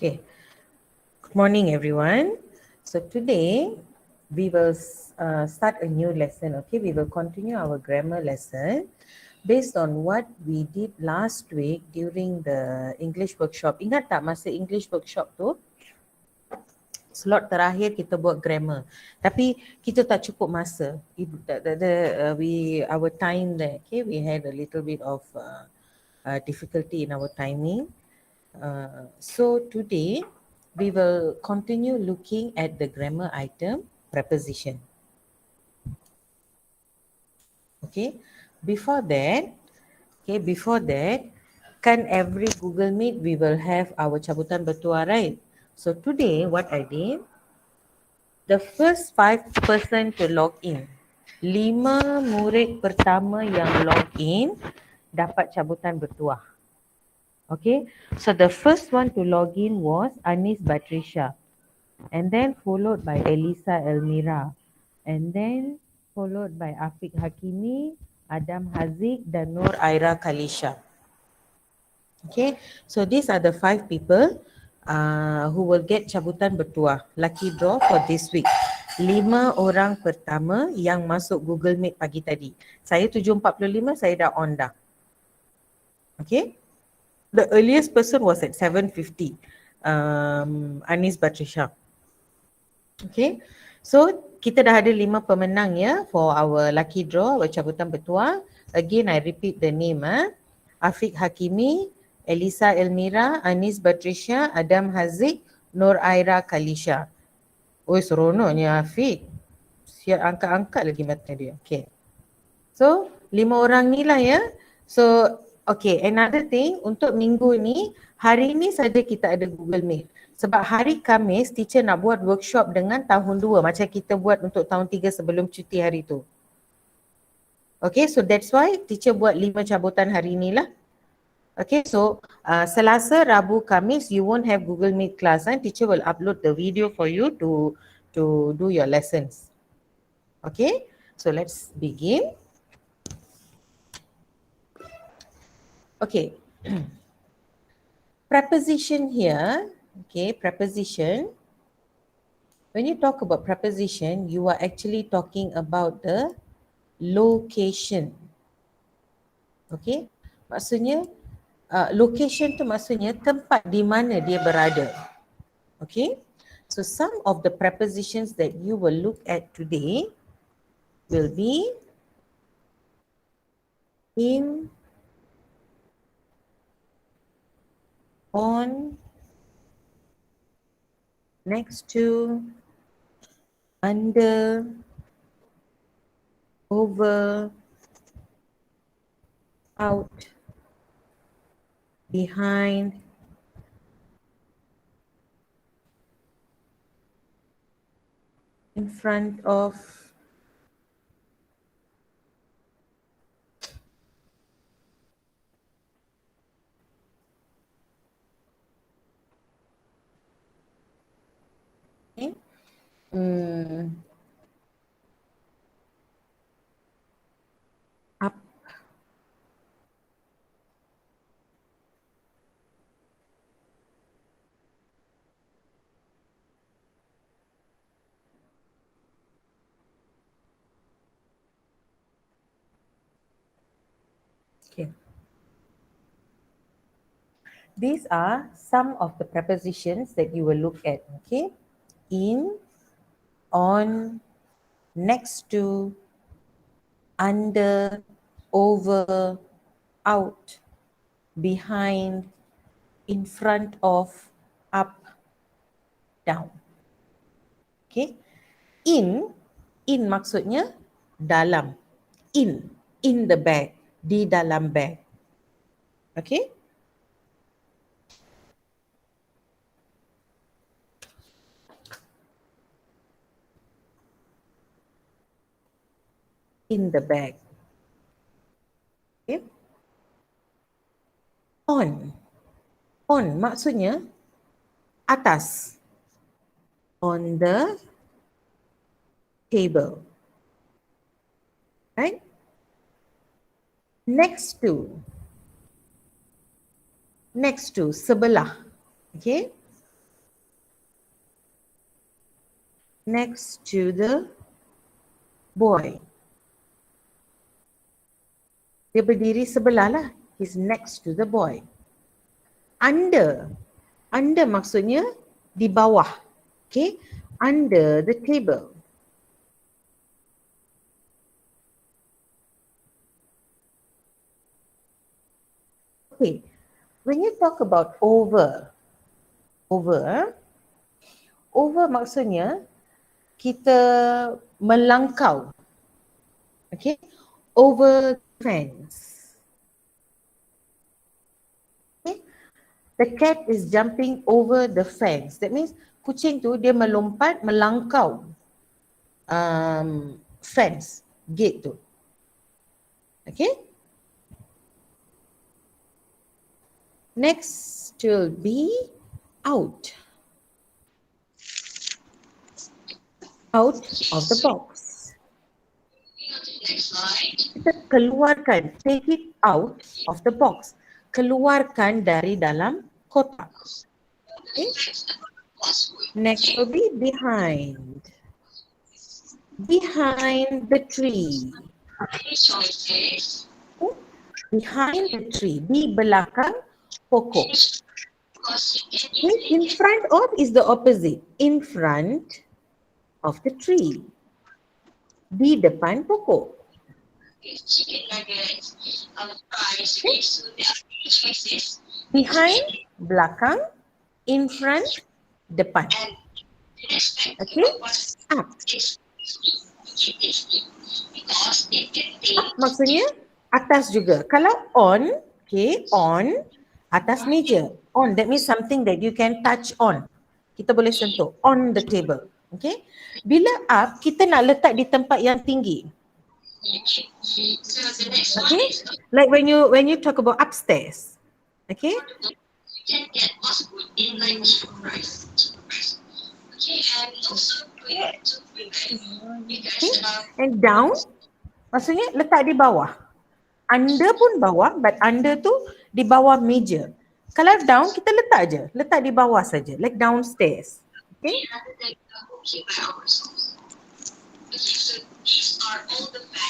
Okay, good morning everyone. So today we will start a new lesson. Okay, we will continue our grammar lesson based on what we did last week during the English workshop. Ingat tak masa English workshop tu, slot terakhir kita buat grammar. Tapi kita tak cukup masa. Our time there, okay, we had a little bit of difficulty in our timing. So today we will continue looking at the grammar item preposition. Okay, before that, kan every Google Meet we will have our cabutan bertuah, right? So today what I did, the first 5 person to log in, 5 murid pertama yang log in dapat cabutan bertuah. Okay, so the first one to log in was Anis Batrisha, and then followed by Elisa Elmira, and then followed by Afiq Hakimi, Adam Haziq dan Nur Aira Kalisha. Okay, so these are the 5 people who will get cabutan bertuah. Lucky draw for this week. 5 orang pertama yang masuk Google Meet pagi tadi. Saya 7.45, saya dah on dah. Okay. The earliest person was at 7:50, Anis Batrisha. Okay, so kita dah ada 5 pemenang ya for our lucky draw, our cabutan bertuah. Again, I repeat the name. Afiq Hakimi, Elisa Elmira, Anis Batrisha, Adam Haziq, Nur Aira Kalisha. Oh, seronoknya Afiq. Siap angkat-angkat lagi mata dia. Okay. So, 5 orang ni lah ya. So, okay, another thing, untuk minggu ni, hari ni saja kita ada Google Meet. Sebab hari Khamis, teacher nak buat workshop dengan tahun 2 macam kita buat untuk tahun 3 sebelum cuti hari tu. Okay, so that's why teacher buat 5 cabutan hari ni lah. Okay, so Selasa, Rabu, Khamis, you won't have Google Meet class. Teacher will upload the video for you to do your lessons. Okay, so let's begin. Okay, preposition here, okay, preposition. When you talk about preposition, you are actually talking about the location. Okay, maksudnya location tu maksudnya tempat di mana dia berada. Okay, so some of the prepositions that you will look at today will be in, on, next to, under, over, out, behind, in front of, okay. Up, okay. These are some of the prepositions that you will look at, okay? In, on, next to, under, over, out, behind, in front of, up, down. Okay? In maksudnya dalam. In the bag, di dalam bag. Okay? In the bag. Okay? On maksudnya atas. On the table. Right? Next to, sebelah. Okay? next to the boy. Dia berdiri sebelah lah. He's next to the boy. Under. Under maksudnya di bawah. Okay. Under the table. Okay. When you talk about over maksudnya kita melangkau. Okay. Over fence. Okay. The cat is jumping over the fence. That means kucing tu dia melompat, melangkau fence, gate tu. Okay. Next will be out. Out of the box. Kita keluarkan, take it out of the box. Keluarkan dari dalam kotak. Okay. Next will be behind. Behind the tree. Okay. Behind the tree. Di belakang pokok. Okay. In front of is the opposite. In front of the tree. Di depan pokok. Behind, belakang. In front, depan. Okay, up. Up maksudnya atas juga. Kalau on, okay, on, atas meja. On, that means something that you can touch on. Kita boleh sentuh, on the table. Okay, bila up, kita nak letak di tempat yang tinggi. Okay, like when you talk about upstairs. Okay. Okay. And down, maksudnya letak di bawah. Under pun bawah, but under tu di bawah meja. Kalau down, kita letak je. Letak di bawah saja, like downstairs. Okay.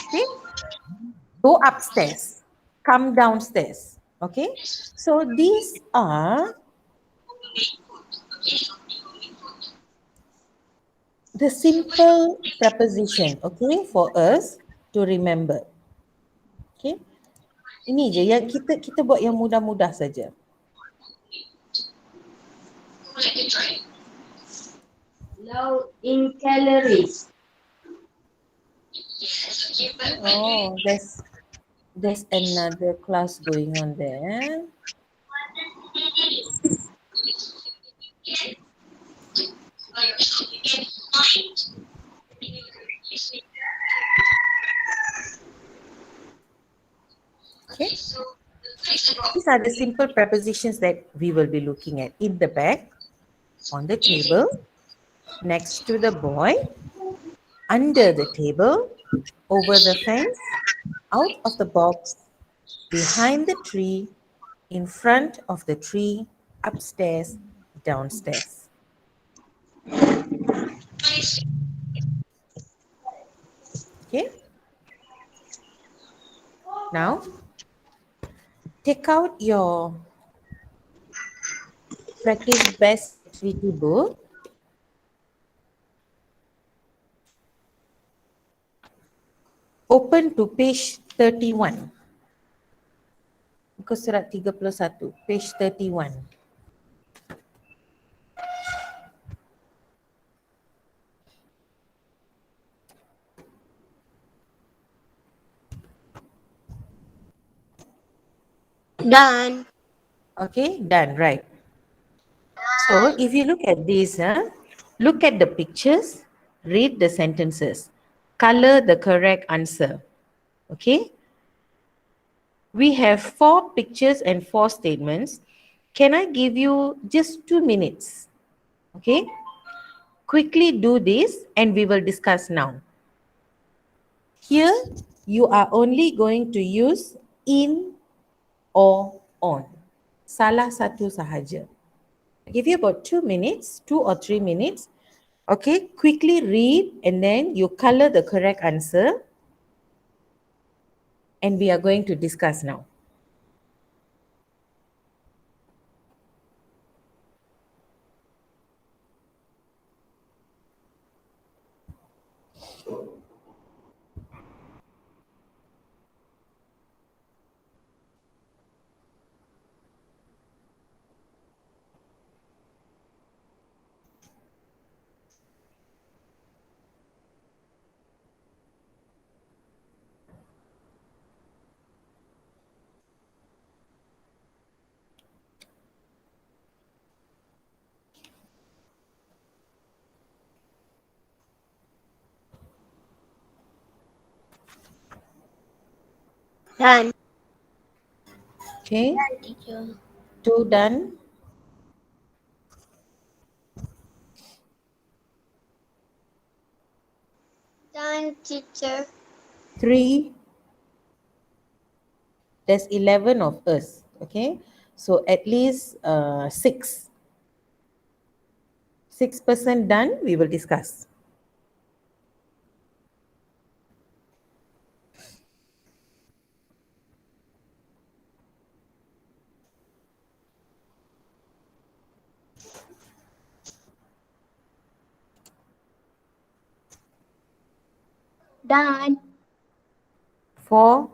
Okay. Go upstairs. Come downstairs. Okay. So these are the simple preposition, okay, for us to remember. Okay. Ini je yang kita buat yang mudah-mudah saja. Low in calories. Oh, there's another class going on there. Okay. These are the simple prepositions that we will be looking at in the back, on the table, next to the boy, under the table, over the fence, out of the box, behind the tree, in front of the tree, upstairs, downstairs. Okay. Now, take out your practice best activity book. Open to page 31. Muka surat 31, page 31. Done. Okay, done, right. So if you look at this, look at the pictures, read the sentences, color the correct answer. Okay. We have 4 pictures and 4 statements. Can I give you just 2 minutes? Okay. Quickly do this and we will discuss now. Here you are only going to use in or on. Salah satu sahaja. I give you about 2 minutes, 2 or 3 minutes Okay, quickly read and then you color the correct answer. And we are going to discuss now. Done. Okay, Done, teacher. 2 done. Done, teacher. 3. There's 11 of us. Okay, so at least 6. 6% done, we will discuss. Done. 4,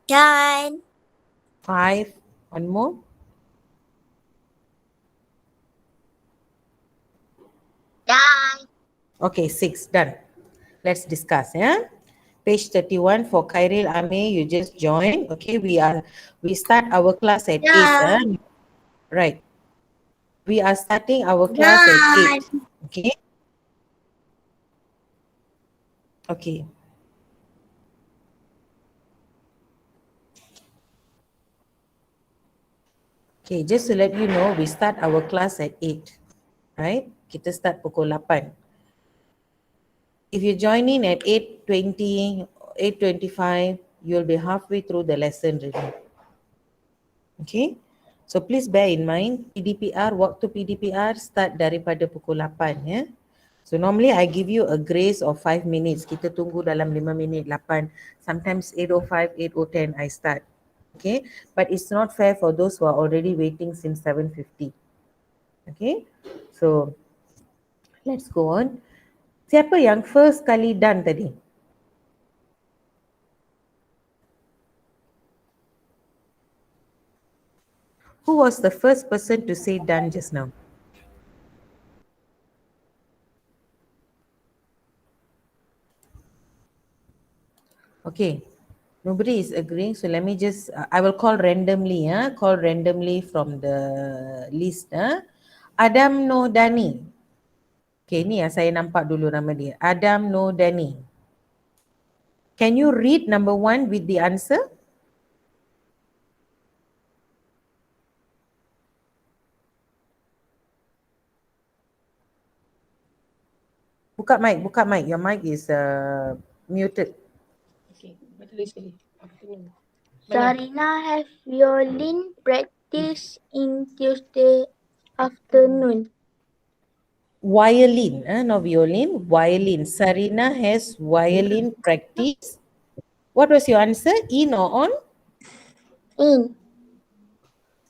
Done. 5, one more. Done. Okay, 6 done. Let's discuss. Yeah. Page 31 for Khairil Amir, you just joined. Okay, we start our class at 8. Done. Right. We are starting our class at 8. Done. Okay. Okay. Okay, just to let you know, we start our class at 8. Right? Kita start pukul 8. If you join in at 8:20, 8:25, you'll be halfway through the lesson really. Okay? So please bear in mind, PDPR, waktu PDPR start daripada pukul 8 ya. So normally I give you a grace of 5 minutes. Kita tunggu dalam 5 minit, 8. Sometimes 8:05, 8:10 I start. Okay? But it's not fair for those who are already waiting since 7:50. Okay? So let's go on. Siapa yang first kali done tadi? Who was the first person to say done just now? Okay, nobody is agreeing. So let me just, I will call randomly. Call randomly from the list. Adam No Dani. Okay, ni saya nampak dulu nama dia. Adam No Dani. Can you read number 1 with the answer? Buka mic, buka mic. Your mic is muted. Okay, betul sekali. Afternoon. Sarina have violin practice in Tuesday afternoon. Violin, not violin, violin. Sarina has violin practice. What was your answer? In or on? In.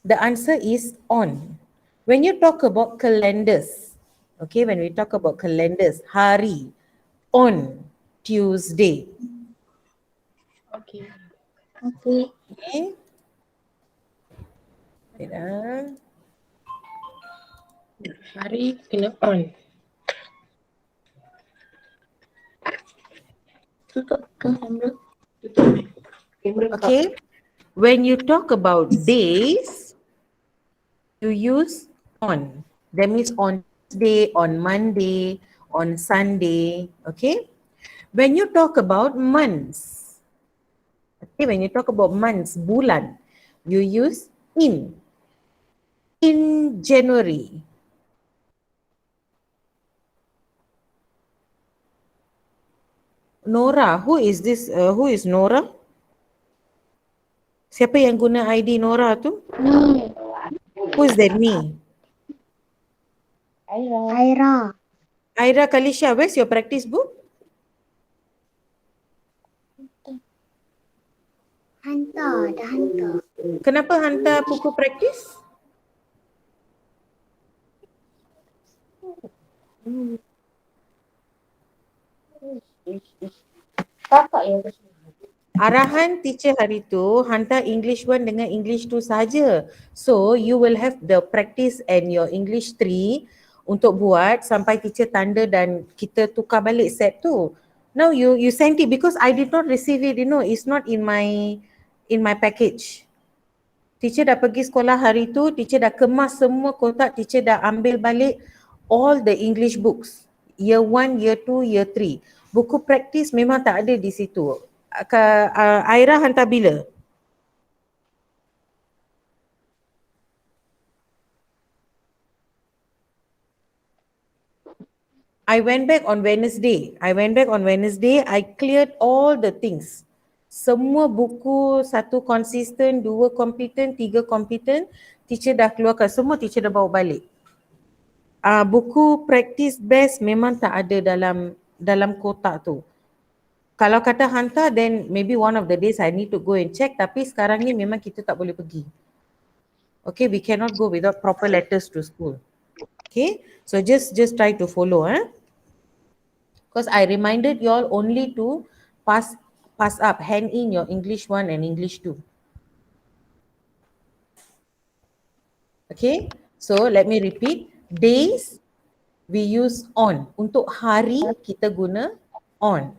The answer is on. When you talk about calendars, okay, when we talk about calendars, hari, on Tuesday. Okay. Okay. Okay. Wait, Hari kena on. Tutup ke kamera? Tutup. Kamera tak. Okay. When you talk about days, you use on. That means on Tuesday, on Monday, on Sunday. Okay. When you talk about months, okay, when you talk about months, bulan, you use in. In January. Nora, who is this? Who is Nora? Siapa yang guna ID Nora tu? Me. Who's that me? Aira. Aira Kalisha, where's your practice book? Hantar. Dah hantar. Kenapa hantar buku praktis? Kakak yang kasi. Arahan teacher hari tu hantar English 1 dengan English 2 saja. So you will have the practice and your English 3 untuk buat sampai teacher tanda dan kita tukar balik set tu. Now you send it because I did not receive it, you know, it's not in my package. Teacher dah pergi sekolah hari tu, teacher dah kemas semua kotak, teacher dah ambil balik all the English books. Year 1, year 2, year 3. Buku praktis memang tak ada di situ. Aira hantar bila? I went back on Wednesday. I cleared all the things. Semua buku, 1 consistent, 2 competent, 3 competent, teacher dah keluarkan. Semua teacher dah bawa balik. Buku practice best memang tak ada dalam kotak tu. Kalau kata hantar, then maybe one of the days I need to go and check. Tapi sekarang ni memang kita tak boleh pergi. Okay, we cannot go without proper letters to school. Okay, so just try to follow. Because I reminded you all only to pass up, hand in your English 1 and English 2. Okay, so let me repeat. Days, we use on. Untuk hari, kita guna on.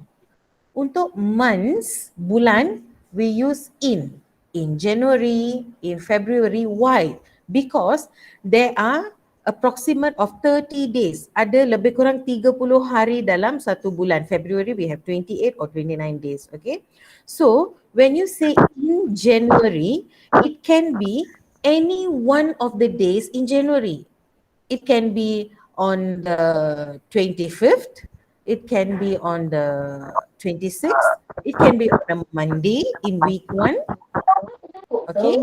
Untuk months, bulan, we use in. In January, in February. Why? Because there are approximate of 30 days. Ada lebih kurang 30 hari dalam satu bulan. February, we have 28 or 29 days. Okay. So, when you say in January, it can be any one of the days in January. It can be on the 25th. It can be on the 26th. It can be on a Monday in week 1. Okay.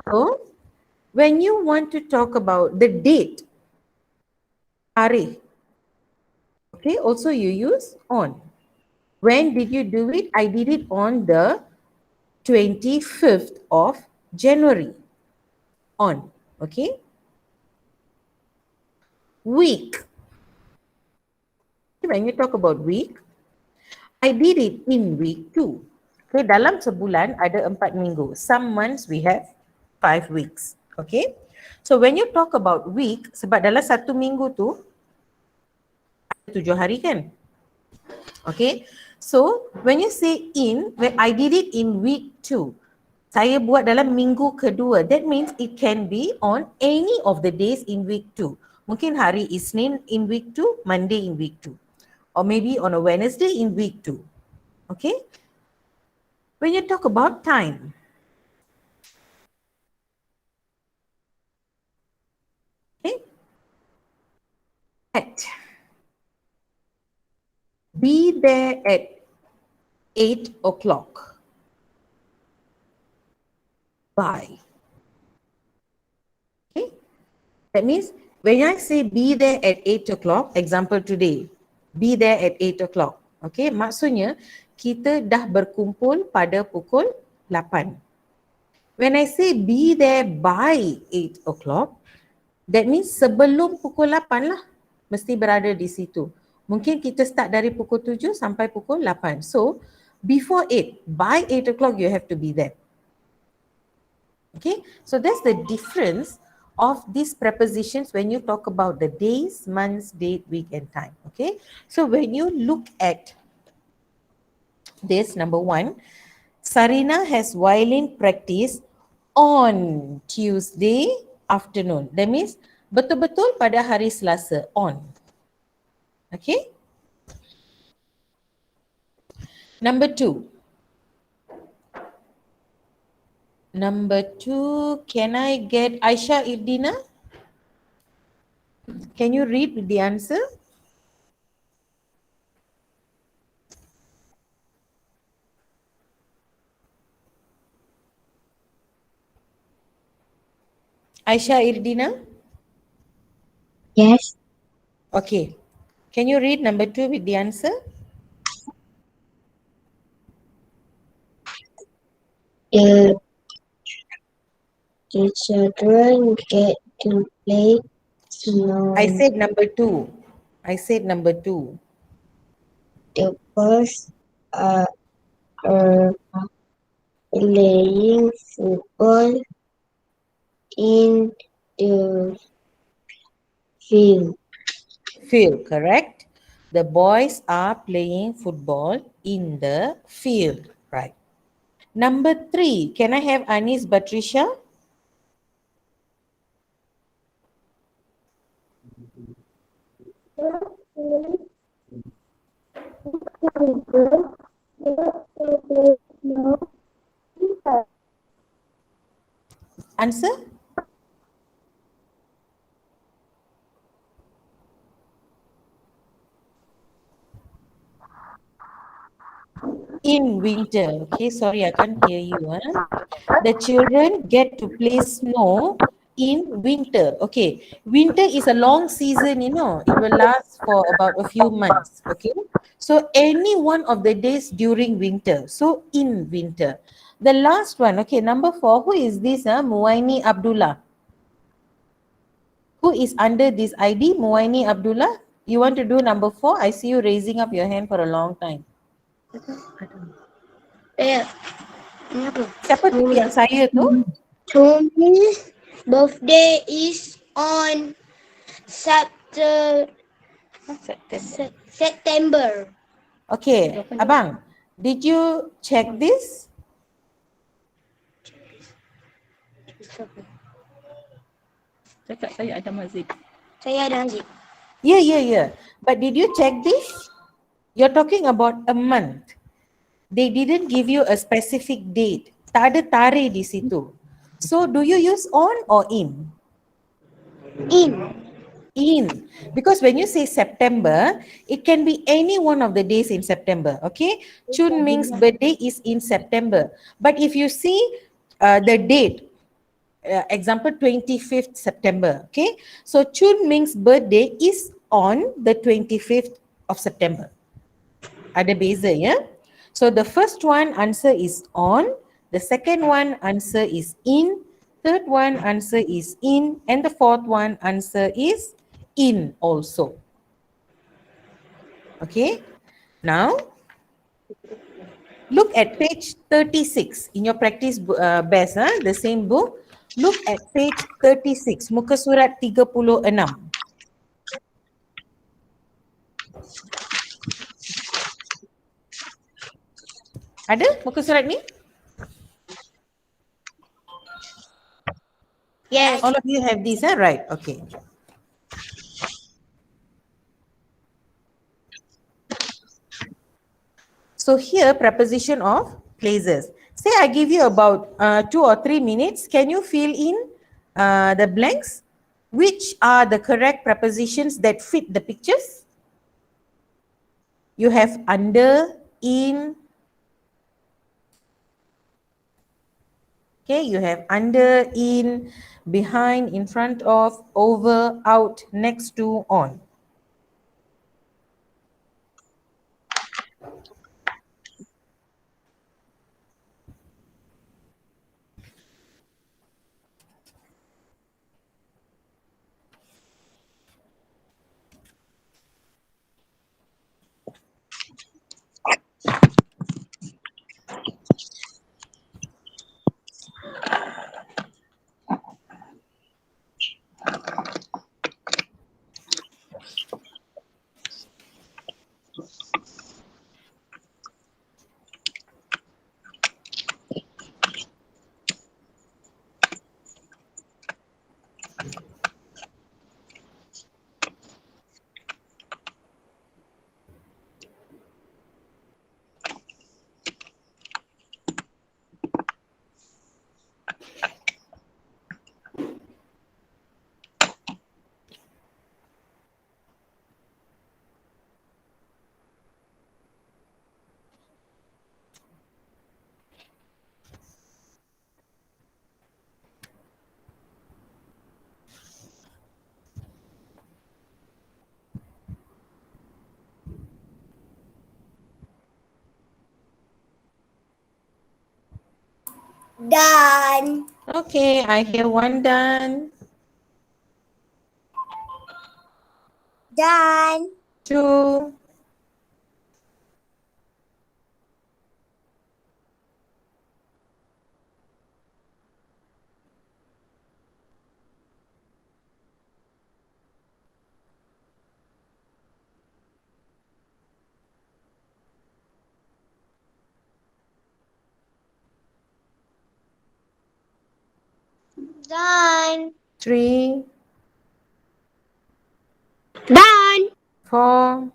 So, when you want to talk about the date, hari, okay, also you use on. When did you do it? I did it on the 25th of January. On. Okay. Week. When you talk about week, I did it in week 2. Okay, dalam sebulan ada 4 minggu. Some months we have 5 weeks. Okay. So when you talk about week, sebab dalam satu minggu tu ada 7 hari kan? Okay. So when you say in, when I did it in week 2, saya buat dalam minggu kedua. That means it can be on any of the days in week 2. Mungkin hari Isnin in week 2, Monday in week 2. Or maybe on a Wednesday in week 2. Okay. When you talk about time, okay, at, be there at 8 o'clock. By. Okay. That means when I say be there at 8 o'clock, example today, be there at 8 o'clock. Okay, maksudnya kita dah berkumpul pada pukul 8. When I say be there by 8 o'clock, that means sebelum pukul 8 lah mesti berada di situ. Mungkin kita start dari pukul 7 sampai pukul 8. So, before 8, by 8 o'clock you have to be there. Okay, so that's the difference of these prepositions when you talk about the days, months, date, week and time. Okay, so when you look at this, number 1, Sarina has violin practice on Tuesday afternoon. That means betul-betul pada hari Selasa, on. Okay. Number 2. Number 2, can I get Aisha Irdina? Can you read the answer? Aisha Irdina? Yes. Okay. Can you read number 2 with the answer? The the children get to play snow. I said number 2. I said number 2. The birds are playing football in the field. Field, correct? The boys are playing football in the field, right? Number 3. Can I have Anis Batrisha? Answer? In winter. Okay, sorry, I can't hear you. The children get to play snow in winter. Okay, winter is a long season, it will last for about a few months. Okay, so any one of the days during winter. So in winter. The last one, okay, number 4. Who is this? Muaini Abdullah. Who is under this ID? Muaini Abdullah. You want to do number 4? I see you raising up your hand for a long time. Siapa tu yang saya tu? Tommy's birthday is on September. Okay, Abang, did you check this? Cakap saya ada mazid. Saya ada Haziq. Yeah. But did you check this? You're talking about a month. They didn't give you a specific date. Tak ada tarikh di situ. So do you use on or in? In. In. Because when you say September, it can be any one of the days in September. Okay? Chun Ming's birthday is in September. But if you see the date, example 25th September. Okay? So Chun Ming's birthday is on the 25th of September. Ada beza, ya? So the first one answer is on, the second one answer is in, third one answer is in, and the fourth one answer is in also. Okay, now look at page 36 in your practice best, the same book. Look at page 36, muka surat 36. Ada muka surat ni? Yes. All of you have this, right? Okay. So here, preposition of places. Say I give you about 2 or 3 minutes. Can you fill in the blanks? Which are the correct prepositions that fit the pictures? You have under, in. Okay, you have under, in, behind, in front of, over, out, next to, on. Done. Okay, I hear one done. Done. Two. Done. Three. Done. Four.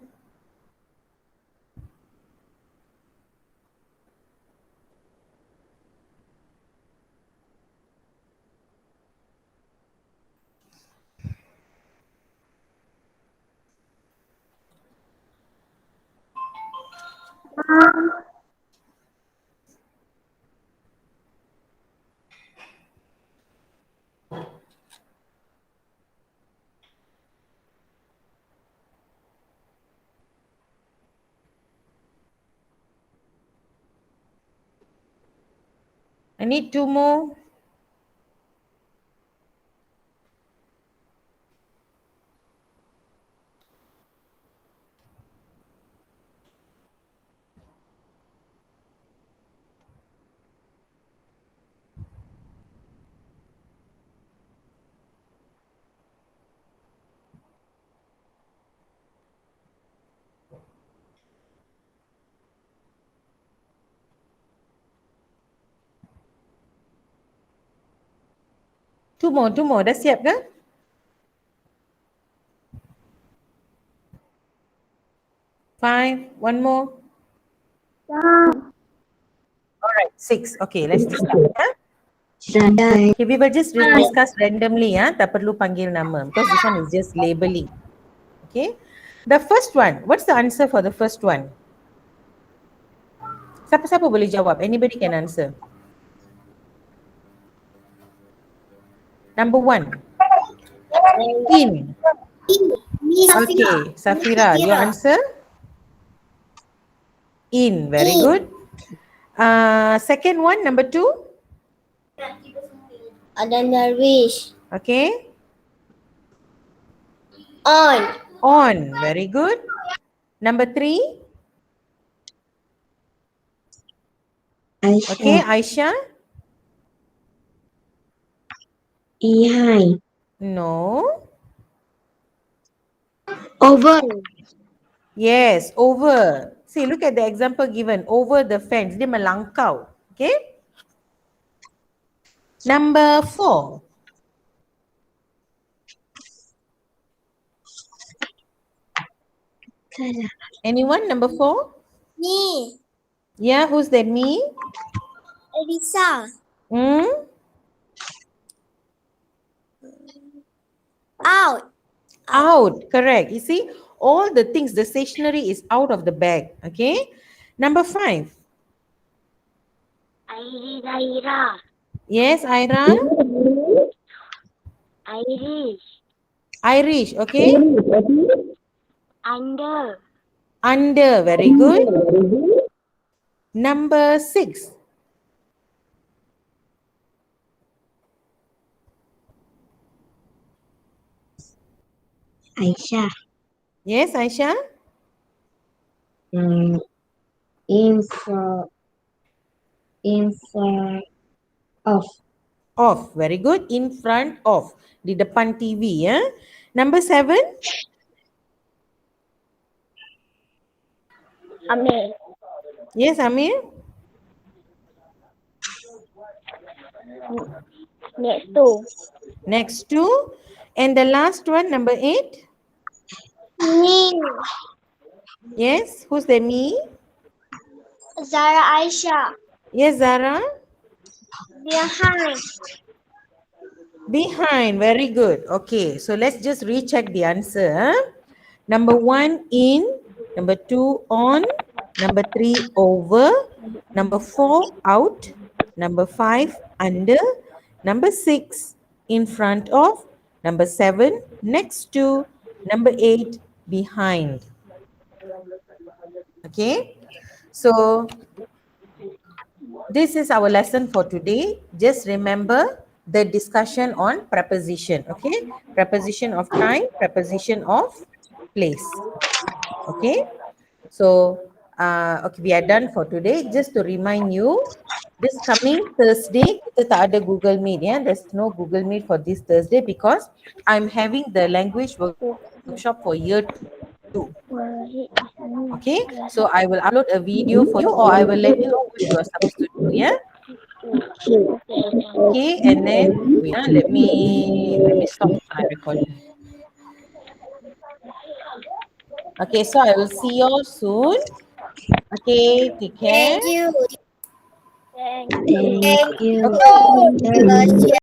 I need two more. Two more, two more. Dah siap ke? Five. One more. Done. Alright, six. Okay, let's start. Yeah? Done. Okay, we will just discuss randomly. Ya, tak perlu panggil nama because this one is just labeling. Okay. The first one. What's the answer for the first one? Siapa-siapa boleh jawab? Anybody can answer. Number one. In. Okay, Safira, your answer? In. Very good. Second one, number two. Another wish. Okay. On. On. Very good. Number three. Okay, Aisha. Behind. No. Over. Yes, over. See, look at the example given. Over the fence. Dia melangkau. Okay. Number four. Anyone? Number four? Me. Yeah, who's that? Me? Elisa. Hmm? Out. Out. Correct. You see, all the things, the stationery is out of the bag. Okay. Number five. Ira. Yes, Ira. Irish. Irish. Okay. Under. Under. Very good. Number six. Aisha. Yes, Aisha. In front. In front of. Off. Very good. In front of. Di depan TV. Ya. Number seven. Amir. Yes, Amir. Next to. Next to. And the last one, number eight. Me. Yes. Who's the me? Zara Aisha. Yes, Zara. Behind. Behind. Very good. Okay. So let's just recheck the answer. Huh? Number one, in. Number two, on. Number three, over. Number four, out. Number five, under. Number six, in front of. Number seven, next to. Number eight, behind. Okay. So this is our lesson for today. Just remember the discussion on preposition. Okay, preposition of time, preposition of place. Okay, so okay, we are done for today. Just to remind you, this coming Thursday kita tak ada Google Meet ya. There's no Google Meet for this Thursday because I'm having the language workshop for year 2. Okay, so I will upload a video for you, or I will let you know what you are supposed to do. Yeah. Okay, and then wait, let me stop my recording. Okay, so I will see you all soon. Okay, take care. Thank you. Okay.